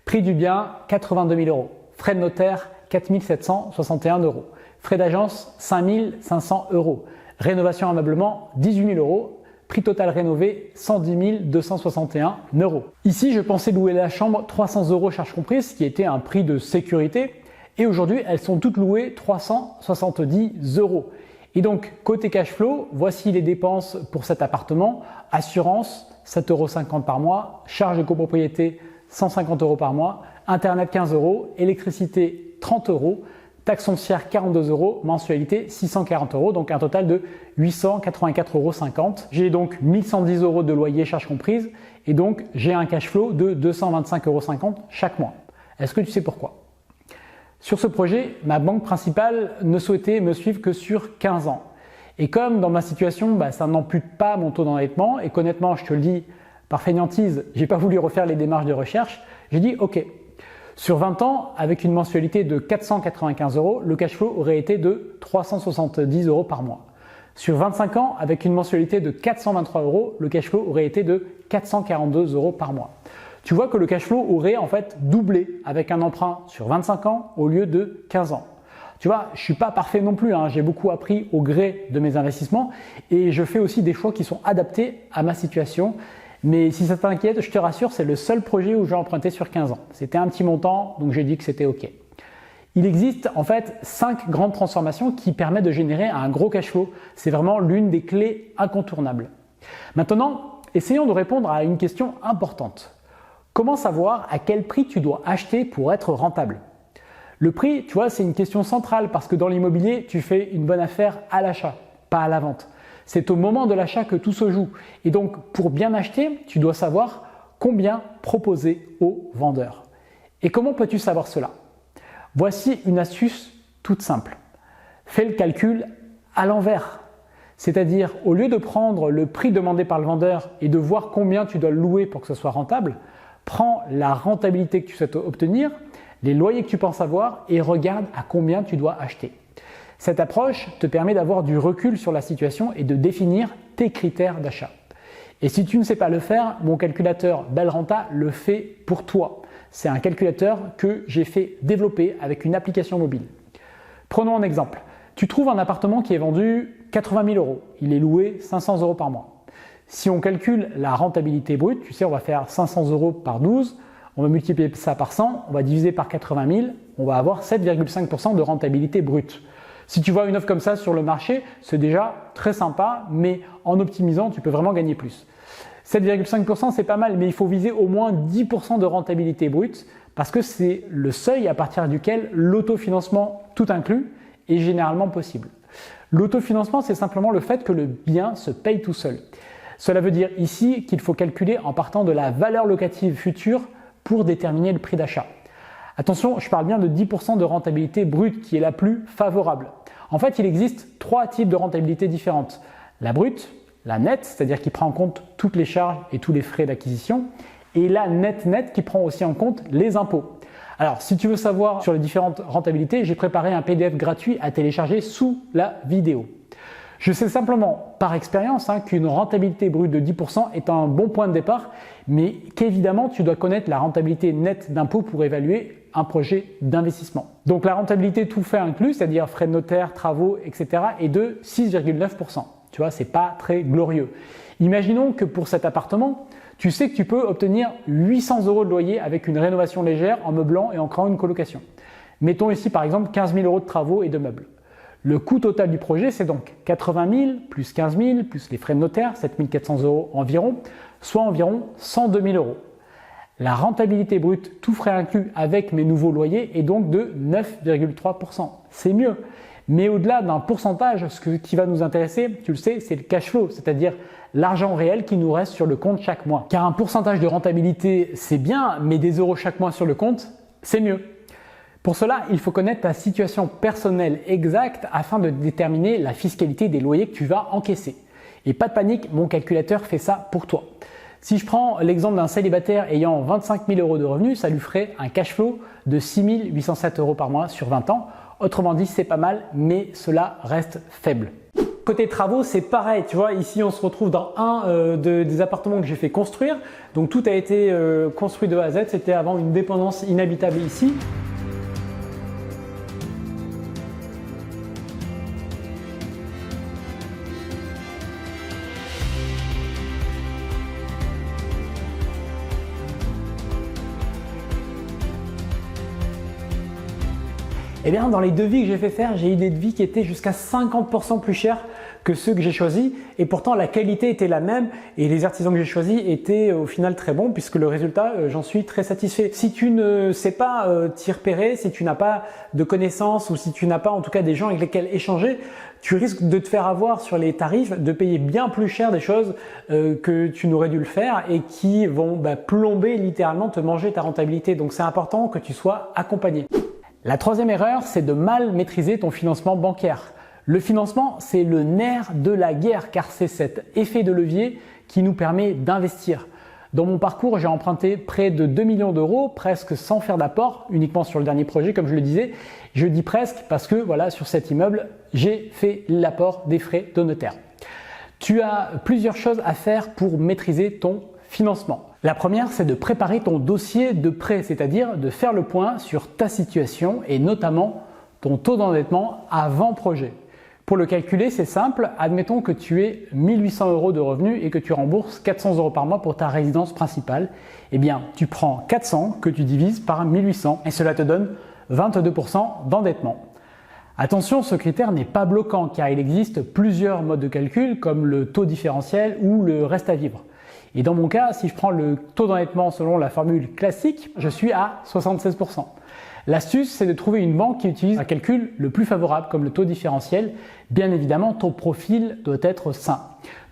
Prix du bien, 82 000 euros. Frais de notaire, 4 761 euros. Frais d'agence, 5 500 euros. Rénovation ameublement, 18 000 euros. Prix total rénové 110 261 €. Ici, je pensais louer la chambre 300 € charges comprises, ce qui était un prix de sécurité. Et aujourd'hui, elles sont toutes louées 370 €. Et donc, côté cash flow, voici les dépenses pour cet appartement. Assurance, 7,50 € par mois. Charges de copropriété, 150 € par mois. Internet, 15 €. Électricité, 30 €. Taxe foncière, 42 €. Mensualité, 640 €. Donc, un total de 884,50 €. J'ai donc 1110 € de loyer, charges comprises. Et donc, j'ai un cash flow de 225,50 € chaque mois. Est-ce que tu sais pourquoi ? Sur ce projet, ma banque principale ne souhaitait me suivre que sur 15 ans. Et comme dans ma situation, ça n'ampute pas mon taux d'endettement, et qu'honnêtement, je te le dis, par fainéantise, j'ai pas voulu refaire les démarches de recherche, j'ai dit ok. Sur 20 ans, avec une mensualité de 495 €, le cash flow aurait été de 370 € par mois. Sur 25 ans, avec une mensualité de 423 €, le cash flow aurait été de 442 € par mois. Tu vois que le cash flow aurait en fait doublé avec un emprunt sur 25 ans au lieu de 15 ans. Tu vois, je suis pas parfait non plus, j'ai beaucoup appris au gré de mes investissements et je fais aussi des choix qui sont adaptés à ma situation. Mais si ça t'inquiète, je te rassure, c'est le seul projet où j'ai emprunté sur 15 ans. C'était un petit montant, donc j'ai dit que c'était OK. Il existe en fait 5 grandes transformations qui permettent de générer un gros cash flow. C'est vraiment l'une des clés incontournables. Maintenant, essayons de répondre à une question importante. Comment savoir à quel prix tu dois acheter pour être rentable ? Le prix, tu vois, c'est une question centrale parce que dans l'immobilier, tu fais une bonne affaire à l'achat, pas à la vente. C'est au moment de l'achat que tout se joue. Et donc, pour bien acheter, tu dois savoir combien proposer aux vendeurs. Et comment peux-tu savoir cela ? Voici une astuce toute simple. Fais le calcul à l'envers. C'est-à-dire, au lieu de prendre le prix demandé par le vendeur et de voir combien tu dois le louer pour que ce soit rentable, prends la rentabilité que tu souhaites obtenir, les loyers que tu penses avoir et regarde à combien tu dois acheter. Cette approche te permet d'avoir du recul sur la situation et de définir tes critères d'achat. Et si tu ne sais pas le faire, mon calculateur BelleRenta le fait pour toi. C'est un calculateur que j'ai fait développer avec une application mobile. Prenons un exemple. Tu trouves un appartement qui est vendu 80 000 €. Il est loué 500 € par mois. Si on calcule la rentabilité brute, tu sais, on va faire 500 € par 12, on va multiplier ça par 100, on va diviser par 80 000, on va avoir 7,5% de rentabilité brute. Si tu vois une offre comme ça sur le marché, c'est déjà très sympa, mais en optimisant, tu peux vraiment gagner plus. 7,5% c'est pas mal, mais il faut viser au moins 10% de rentabilité brute parce que c'est le seuil à partir duquel l'autofinancement tout inclus est généralement possible. L'autofinancement, c'est simplement le fait que le bien se paye tout seul. Cela veut dire ici qu'il faut calculer en partant de la valeur locative future pour déterminer le prix d'achat. Attention, je parle bien de 10% de rentabilité brute qui est la plus favorable. En fait, il existe 3 types de rentabilité différentes. La brute, la nette, c'est-à-dire qui prend en compte toutes les charges et tous les frais d'acquisition, et la net qui prend aussi en compte les impôts. Alors, si tu veux savoir sur les différentes rentabilités, j'ai préparé un PDF gratuit à télécharger sous la vidéo. Je sais simplement par expérience qu'une rentabilité brute de 10% est un bon point de départ, mais qu'évidemment tu dois connaître la rentabilité nette d'impôt pour évaluer un projet d'investissement. Donc la rentabilité tout fait inclus, c'est-à-dire frais de notaire, travaux, etc. est de 6,9%. Tu vois, c'est pas très glorieux. Imaginons que pour cet appartement, tu sais que tu peux obtenir 800 € de loyer avec une rénovation légère en meublant et en créant une colocation. Mettons ici par exemple 15 000 € de travaux et de meubles. Le coût total du projet, c'est donc 80 000 plus 15 000 plus les frais de notaire, 7 400 € environ, soit environ 102 000 €. La rentabilité brute, tout frais inclus avec mes nouveaux loyers, est donc de 9,3%. C'est mieux. Mais au-delà d'un pourcentage, ce qui va nous intéresser, tu le sais, c'est le cash flow, c'est-à-dire l'argent réel qui nous reste sur le compte chaque mois. Car un pourcentage de rentabilité, c'est bien, mais des euros chaque mois sur le compte, c'est mieux. Pour cela, il faut connaître ta situation personnelle exacte afin de déterminer la fiscalité des loyers que tu vas encaisser. Et pas de panique, mon calculateur fait ça pour toi. Si je prends l'exemple d'un célibataire ayant 25 000 € de revenus, ça lui ferait un cash flow de 6 807 € par mois sur 20 ans. Autrement dit, c'est pas mal, mais cela reste faible. Côté travaux, c'est pareil, tu vois, ici on se retrouve dans un des appartements que j'ai fait construire. Donc tout a été construit de A à Z, c'était avant une dépendance inhabitable ici. Eh bien, dans les devis que j'ai fait faire, j'ai eu des devis qui étaient jusqu'à 50% plus chers que ceux que j'ai choisis et pourtant la qualité était la même et les artisans que j'ai choisis étaient au final très bons puisque le résultat, j'en suis très satisfait. Si tu ne sais pas t'y repérer, si tu n'as pas de connaissances ou si tu n'as pas en tout cas des gens avec lesquels échanger, tu risques de te faire avoir sur les tarifs, de payer bien plus cher des choses que tu n'aurais dû le faire et qui vont plomber littéralement, te manger ta rentabilité. Donc c'est important que tu sois accompagné. La troisième erreur, c'est de mal maîtriser ton financement bancaire. Le financement, c'est le nerf de la guerre car c'est cet effet de levier qui nous permet d'investir. Dans mon parcours, j'ai emprunté près de 2 millions d'euros, presque sans faire d'apport, uniquement sur le dernier projet comme je le disais. Je dis presque parce que voilà, sur cet immeuble, j'ai fait l'apport des frais de notaire. Tu as plusieurs choses à faire pour maîtriser ton financement. La première, c'est de préparer ton dossier de prêt, c'est-à-dire de faire le point sur ta situation et notamment ton taux d'endettement avant projet. Pour le calculer, c'est simple. Admettons que tu aies 1 800 euros de revenus et que tu rembourses 400 euros par mois pour ta résidence principale. Eh bien, tu prends 400 que tu divises par 1 800 et cela te donne 22% d'endettement. Attention, ce critère n'est pas bloquant car il existe plusieurs modes de calcul comme le taux différentiel ou le reste à vivre. Et dans mon cas, si je prends le taux d'endettement selon la formule classique, je suis à 76%. L'astuce, c'est de trouver une banque qui utilise un calcul le plus favorable, comme le taux différentiel. Bien évidemment, ton profil doit être sain,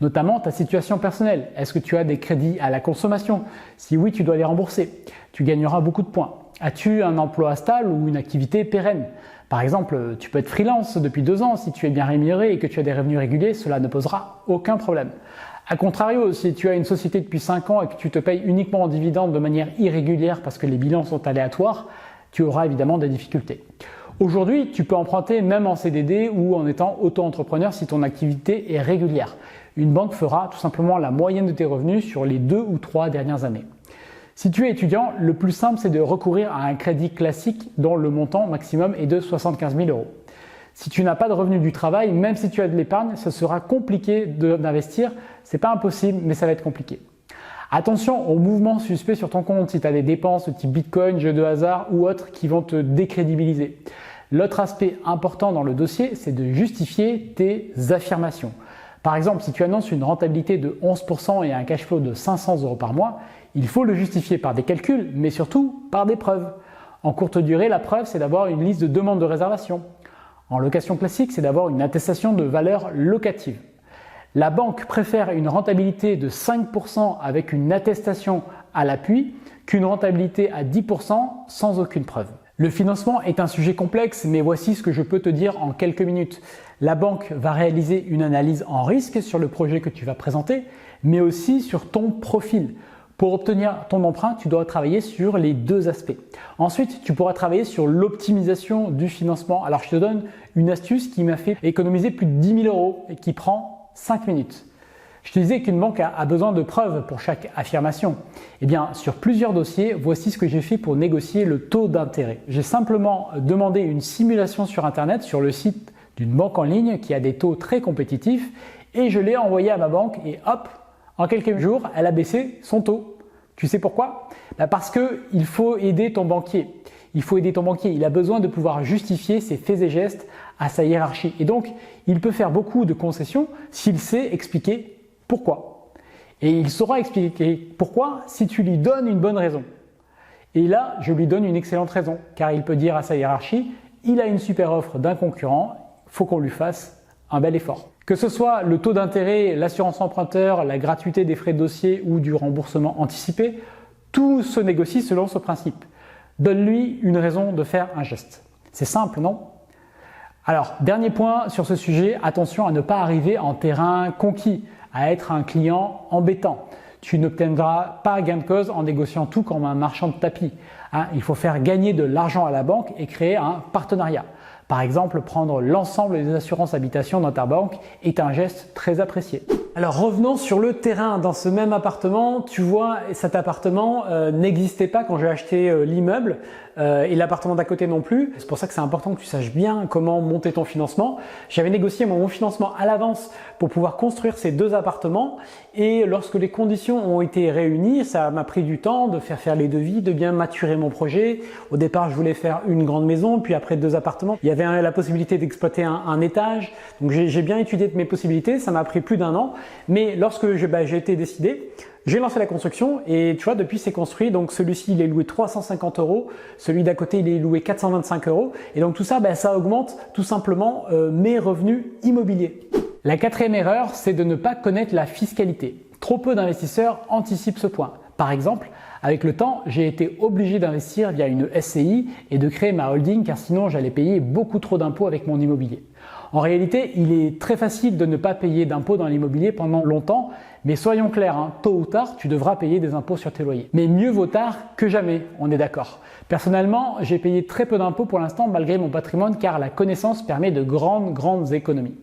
notamment ta situation personnelle. Est-ce que tu as des crédits à la consommation? Si oui, tu dois les rembourser. Tu gagneras beaucoup de points. As-tu un emploi stable ou une activité pérenne? Par exemple, tu peux être freelance depuis 2 ans. Si tu es bien rémunéré et que tu as des revenus réguliers, cela ne posera aucun problème. A contrario, si tu as une société depuis 5 ans et que tu te payes uniquement en dividendes de manière irrégulière parce que les bilans sont aléatoires, tu auras évidemment des difficultés. Aujourd'hui, tu peux emprunter même en CDD ou en étant auto-entrepreneur si ton activité est régulière. Une banque fera tout simplement la moyenne de tes revenus sur les 2 ou 3 dernières années. Si tu es étudiant, le plus simple c'est de recourir à un crédit classique dont le montant maximum est de 75 000 euros. Si tu n'as pas de revenus du travail, même si tu as de l'épargne, ce sera compliqué d'investir. C'est pas impossible, mais ça va être compliqué. Attention aux mouvements suspects sur ton compte si tu as des dépenses type Bitcoin, jeux de hasard ou autres qui vont te décrédibiliser. L'autre aspect important dans le dossier, c'est de justifier tes affirmations. Par exemple, si tu annonces une rentabilité de 11% et un cash flow de 500 euros par mois, il faut le justifier par des calculs, mais surtout par des preuves. En courte durée, la preuve, c'est d'avoir une liste de demandes de réservation. En location classique, c'est d'avoir une attestation de valeur locative. La banque préfère une rentabilité de 5% avec une attestation à l'appui qu'une rentabilité à 10% sans aucune preuve. Le financement est un sujet complexe, mais voici ce que je peux te dire en quelques minutes. La banque va réaliser une analyse en risque sur le projet que tu vas présenter, mais aussi sur ton profil. Pour obtenir ton emprunt, tu dois travailler sur les 2 aspects. Ensuite, tu pourras travailler sur l'optimisation du financement. Alors, je te donne une astuce qui m'a fait économiser plus de 10 000 euros et qui prend 5 minutes. Je te disais qu'une banque a besoin de preuves pour chaque affirmation. Eh bien, sur plusieurs dossiers, voici ce que j'ai fait pour négocier le taux d'intérêt. J'ai simplement demandé une simulation sur Internet, sur le site d'une banque en ligne qui a des taux très compétitifs et je l'ai envoyé à ma banque et hop, en quelques jours, elle a baissé son taux. Tu sais pourquoi? Parce qu'il faut aider ton banquier. Il faut aider ton banquier. Il a besoin de pouvoir justifier ses faits et gestes à sa hiérarchie. Et donc, il peut faire beaucoup de concessions s'il sait expliquer pourquoi. Et il saura expliquer pourquoi si tu lui donnes une bonne raison. Et là, je lui donne une excellente raison, car il peut dire à sa hiérarchie, il a une super offre d'un concurrent, il faut qu'on lui fasse un bel effort. Que ce soit le taux d'intérêt, l'assurance emprunteur, la gratuité des frais de dossier ou du remboursement anticipé, tout se négocie selon ce principe. Donne-lui une raison de faire un geste. C'est simple, non? Alors, dernier point sur ce sujet, attention à ne pas arriver en terrain conquis, à être un client embêtant. Tu n'obtiendras pas gain de cause en négociant tout comme un marchand de tapis. Il faut faire gagner de l'argent à la banque et créer un partenariat. Par exemple, prendre l'ensemble des assurances habitation dans ta banque est un geste très apprécié. Alors revenons sur le terrain. Dans ce même appartement, tu vois, cet appartement n'existait pas quand j'ai acheté l'immeuble et l'appartement d'à côté non plus. C'est pour ça que c'est important que tu saches bien comment monter ton financement. J'avais négocié mon financement à l'avance pour pouvoir construire ces deux appartements et lorsque les conditions ont été réunies, ça m'a pris du temps de faire les devis, de bien maturer mon projet. Au départ, je voulais faire une grande maison, puis après deux appartements. Il y avait la possibilité d'exploiter un étage. Donc j'ai bien étudié mes possibilités, ça m'a pris plus d'1 an. Mais lorsque j'ai été décidé, j'ai lancé la construction et tu vois, depuis c'est construit. Donc celui-ci il est loué 350 €, celui d'à côté il est loué 425 €. Et donc tout ça, ça augmente tout simplement mes revenus immobiliers. La quatrième erreur, c'est de ne pas connaître la fiscalité. Trop peu d'investisseurs anticipent ce point. Par exemple, avec le temps, j'ai été obligé d'investir via une SCI et de créer ma holding car sinon j'allais payer beaucoup trop d'impôts avec mon immobilier. En réalité, il est très facile de ne pas payer d'impôts dans l'immobilier pendant longtemps, mais soyons clairs, tôt ou tard, tu devras payer des impôts sur tes loyers. Mais mieux vaut tard que jamais, on est d'accord. Personnellement, j'ai payé très peu d'impôts pour l'instant malgré mon patrimoine car la connaissance permet de grandes économies.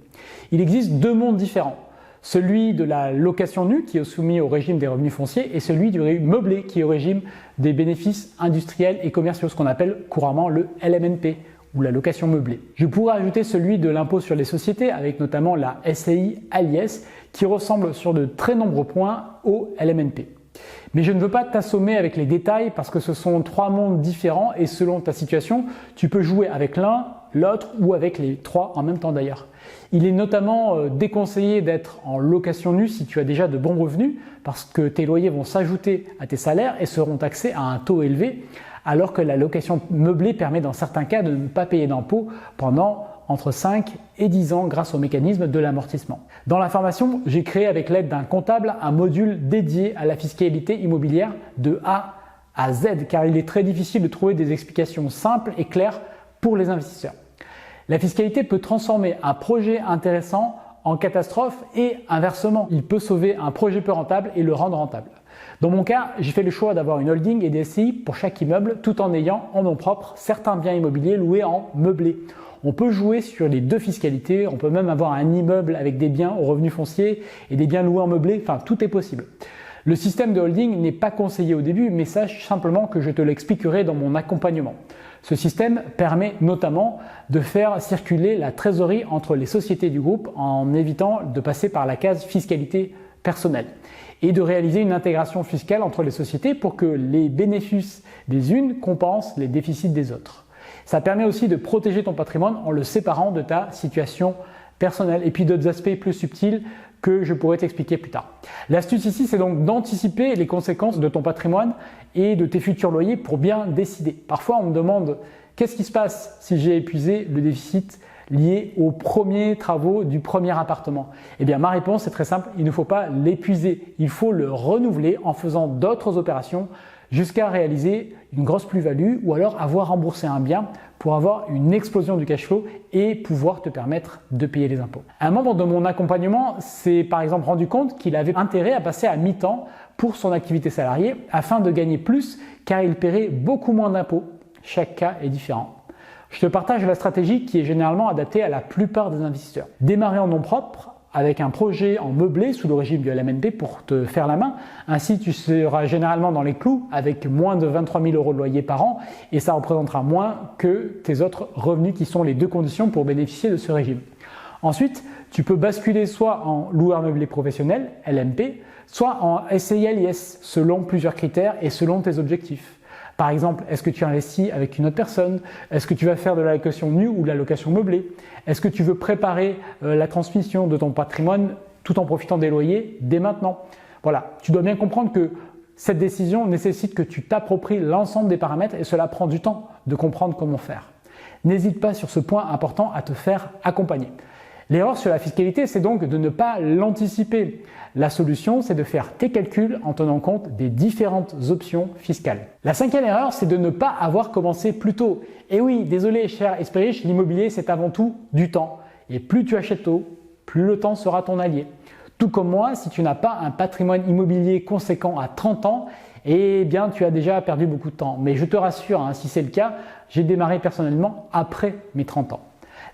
Il existe deux mondes différents. Celui de la location nue qui est soumis au régime des revenus fonciers et celui du meublé qui est au régime des bénéfices industriels et commerciaux, ce qu'on appelle couramment le LMNP ou la location meublée. Je pourrais ajouter celui de l'impôt sur les sociétés avec notamment la SCI à l'IS qui ressemble sur de très nombreux points au LMNP. Mais je ne veux pas t'assommer avec les détails parce que ce sont trois mondes différents et selon ta situation, tu peux jouer avec l'un, l'autre ou avec les trois en même temps d'ailleurs. Il est notamment déconseillé d'être en location nue si tu as déjà de bons revenus parce que tes loyers vont s'ajouter à tes salaires et seront taxés à un taux élevé alors que la location meublée permet dans certains cas de ne pas payer d'impôts pendant entre 5 et 10 ans grâce au mécanisme de l'amortissement. Dans la formation, j'ai créé avec l'aide d'un comptable un module dédié à la fiscalité immobilière de A à Z car il est très difficile de trouver des explications simples et claires pour les investisseurs. La fiscalité peut transformer un projet intéressant en catastrophe et inversement. Il peut sauver un projet peu rentable et le rendre rentable. Dans mon cas, j'ai fait le choix d'avoir une holding et des SCI pour chaque immeuble tout en ayant en nom propre certains biens immobiliers loués en meublé. On peut jouer sur les deux fiscalités, on peut même avoir un immeuble avec des biens aux revenus fonciers et des biens loués en meublé, enfin tout est possible. Le système de holding n'est pas conseillé au début, mais sache simplement que je te l'expliquerai dans mon accompagnement. Ce système permet notamment de faire circuler la trésorerie entre les sociétés du groupe en évitant de passer par la case fiscalité personnelle et de réaliser une intégration fiscale entre les sociétés pour que les bénéfices des unes compensent les déficits des autres. Ça permet aussi de protéger ton patrimoine en le séparant de ta situation personnelle et puis d'autres aspects plus subtils que je pourrais t'expliquer plus tard. L'astuce ici, c'est donc d'anticiper les conséquences de ton patrimoine et de tes futurs loyers pour bien décider. Parfois, on me demande qu'est-ce qui se passe si j'ai épuisé le déficit lié aux premiers travaux du premier appartement. Eh bien, ma réponse est très simple, il ne faut pas l'épuiser, il faut le renouveler en faisant d'autres opérations jusqu'à réaliser une grosse plus-value ou alors avoir remboursé un bien pour avoir une explosion du cash flow et pouvoir te permettre de payer les impôts. Un membre de mon accompagnement s'est par exemple rendu compte qu'il avait intérêt à passer à mi-temps pour son activité salariée afin de gagner plus car il paierait beaucoup moins d'impôts. Chaque cas est différent. Je te partage la stratégie qui est généralement adaptée à la plupart des investisseurs. Démarrer en nom propre avec un projet en meublé sous le régime du LMNP pour te faire la main. Ainsi, tu seras généralement dans les clous avec moins de 23 000 € de loyer par an et ça représentera moins que tes autres revenus qui sont les deux conditions pour bénéficier de ce régime. Ensuite, tu peux basculer soit en loueur meublé professionnel, LMP, soit en SCI/LIS selon plusieurs critères et selon tes objectifs. Par exemple, est-ce que tu investis avec une autre personne? Est-ce que tu vas faire de la location nue ou de la location meublée? Est-ce que tu veux préparer la transmission de ton patrimoine tout en profitant des loyers dès maintenant? Voilà, tu dois bien comprendre que cette décision nécessite que tu t'appropries l'ensemble des paramètres et cela prend du temps de comprendre comment faire. N'hésite pas sur ce point important à te faire accompagner. L'erreur sur la fiscalité, c'est donc de ne pas l'anticiper. La solution, c'est de faire tes calculs en tenant compte des différentes options fiscales. La cinquième erreur, c'est de ne pas avoir commencé plus tôt. Et oui, désolé cher esprit riche, l'immobilier c'est avant tout du temps. Et plus tu achètes tôt, plus le temps sera ton allié. Tout comme moi, si tu n'as pas un patrimoine immobilier conséquent à 30 ans, eh bien tu as déjà perdu beaucoup de temps. Mais je te rassure, si c'est le cas, j'ai démarré personnellement après mes 30 ans.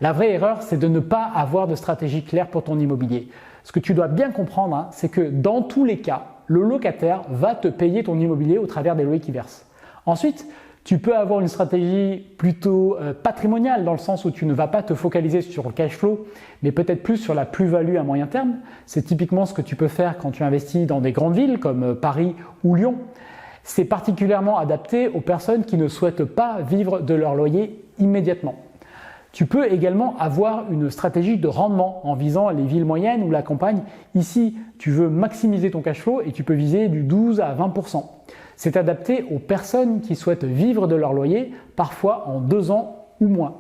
La vraie erreur, c'est de ne pas avoir de stratégie claire pour ton immobilier. Ce que tu dois bien comprendre, c'est que dans tous les cas, le locataire va te payer ton immobilier au travers des loyers qu'il verse. Ensuite, tu peux avoir une stratégie plutôt patrimoniale dans le sens où tu ne vas pas te focaliser sur le cash flow, mais peut-être plus sur la plus-value à moyen terme. C'est typiquement ce que tu peux faire quand tu investis dans des grandes villes comme Paris ou Lyon. C'est particulièrement adapté aux personnes qui ne souhaitent pas vivre de leur loyer immédiatement. Tu peux également avoir une stratégie de rendement en visant les villes moyennes ou la campagne. Ici, tu veux maximiser ton cash flow et tu peux viser du 12 à 20%. C'est adapté aux personnes qui souhaitent vivre de leur loyer, parfois en 2 ans ou moins.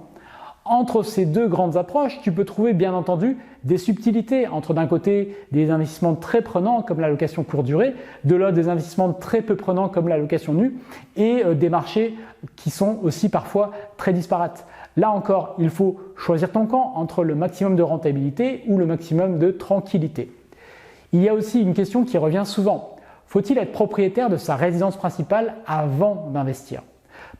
Entre ces deux grandes approches, tu peux trouver bien entendu des subtilités entre d'un côté des investissements très prenants comme la location courte durée, de l'autre des investissements très peu prenants comme la location nue et des marchés qui sont aussi parfois très disparates. Là encore, il faut choisir ton camp entre le maximum de rentabilité ou le maximum de tranquillité. Il y a aussi une question qui revient souvent. Faut-il être propriétaire de sa résidence principale avant d'investir ?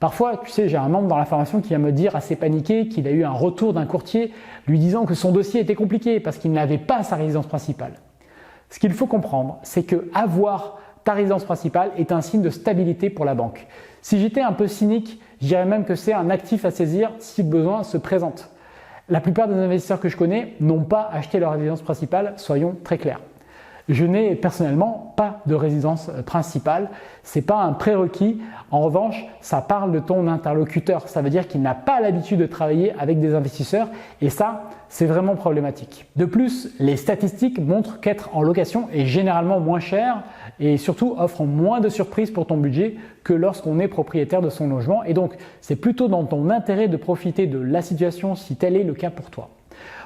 Parfois, tu sais, j'ai un membre dans la formation qui vient me dire assez paniqué qu'il a eu un retour d'un courtier lui disant que son dossier était compliqué parce qu'il n'avait pas sa résidence principale. Ce qu'il faut comprendre, c'est que avoir ta résidence principale est un signe de stabilité pour la banque. Si j'étais un peu cynique, je dirais même que c'est un actif à saisir si le besoin se présente. La plupart des investisseurs que je connais n'ont pas acheté leur résidence principale, soyons très clairs. Je n'ai personnellement pas de résidence principale, ce n'est pas un prérequis. En revanche, ça parle de ton interlocuteur. Ça veut dire qu'il n'a pas l'habitude de travailler avec des investisseurs et ça, c'est vraiment problématique. De plus, les statistiques montrent qu'être en location est généralement moins cher et surtout offre moins de surprises pour ton budget que lorsqu'on est propriétaire de son logement. Et donc, c'est plutôt dans ton intérêt de profiter de la situation si tel est le cas pour toi.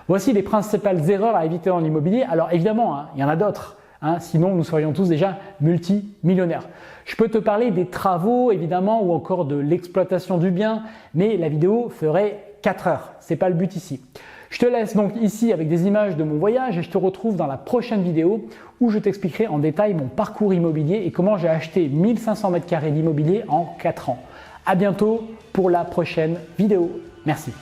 Voici les principales erreurs à éviter dans l'immobilier. Alors évidemment, il y en a d'autres, sinon nous serions tous déjà multimillionnaires. Je peux te parler des travaux évidemment ou encore de l'exploitation du bien, mais la vidéo ferait 4 heures, ce n'est pas le but ici. Je te laisse donc ici avec des images de mon voyage et je te retrouve dans la prochaine vidéo où je t'expliquerai en détail mon parcours immobilier et comment j'ai acheté 1500 m² d'immobilier en 4 ans. À bientôt pour la prochaine vidéo. Merci.